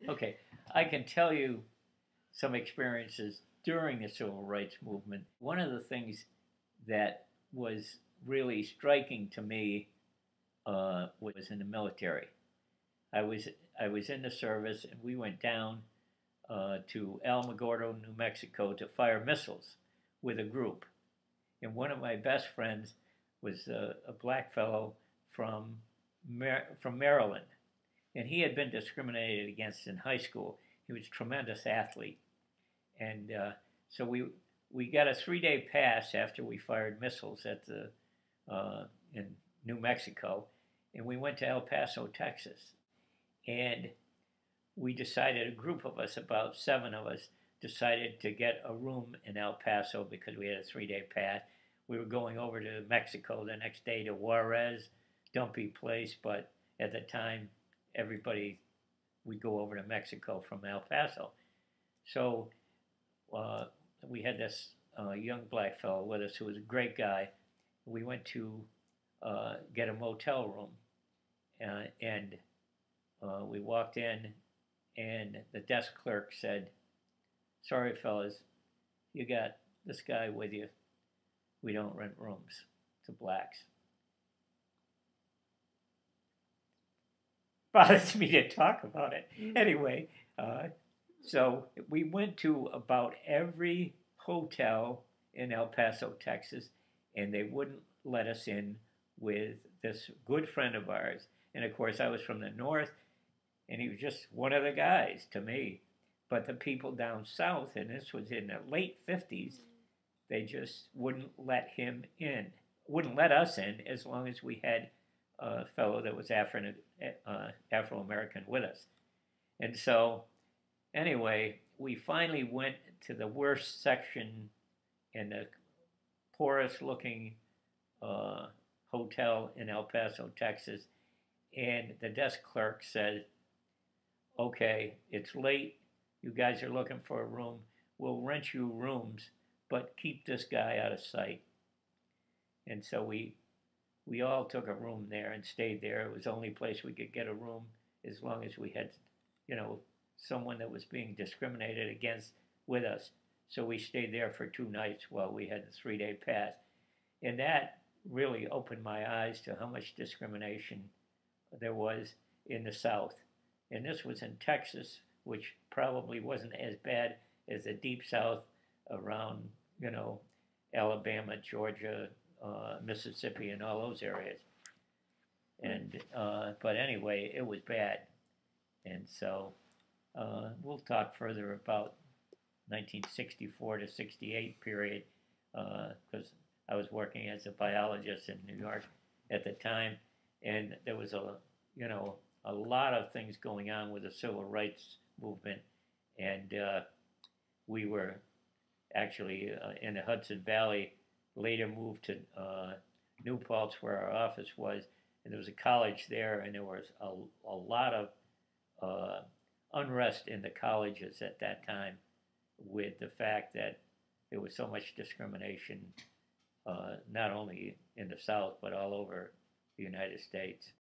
Okay, I can tell you some experiences during the civil rights movement. One of the things that was really striking to me was in the military. I was I was in the service, and we went down to Alamogordo, New Mexico, to fire missiles with a group. And one of my best friends was a black fellow from from Maryland, and he had been discriminated against in high school. He was a tremendous athlete, and so we got a 3 day pass after we fired missiles at the in New Mexico, and we went to El Paso, Texas, and we decided, a group of us, about 7 of us, decided to get a room in El Paso because we had a 3 day pass. We were going over to Mexico the next day to Juarez, dumpy place, but at the time, everybody would go over to Mexico from El Paso. So uh, we had this young black fellow with us who was a great guy. We went to get a motel room, and we walked in, and the desk clerk said, "Sorry, fellas, you got this guy with you. We don't rent rooms to blacks." Bothers me to talk about it. Anyway, so we went to about every hotel in El Paso, Texas, and they wouldn't let us in with this good friend of ours. And of course, I was from the north, and he was just one of the guys to me. But the people down south, and this was in the late 50s, they just wouldn't let him in, wouldn't let us in as long as we had a fellow that was Afro American with us. And so, anyway, we finally went to the worst section in the poorest looking uh, hotel in El Paso, Texas. And the desk clerk said, "Okay, it's late. You guys are looking for a room. We'll rent you rooms, but keep this guy out of sight." And so we all took a room there and stayed there. It was the only place we could get a room as long as we had, you know, someone that was being discriminated against with us. So we stayed there for 2 nights while we had the 3 day pass. And that really opened my eyes to how much discrimination there was in the South. And this was in Texas, which probably wasn't as bad as the Deep South around, Alabama, Georgia, Mississippi, and all those areas. And but anyway, it was bad. And so we'll talk further about 1964 to 68 period because I was working as a biologist in New York at the time, and there was a lot of things going on with the civil rights movement, and we were actually in the Hudson Valley. Later moved to New Paltz, where our office was, and there was a college there, and there was a lot of uh, unrest in the colleges at that time with the fact that there was so much discrimination, not only in the South but all over the United States.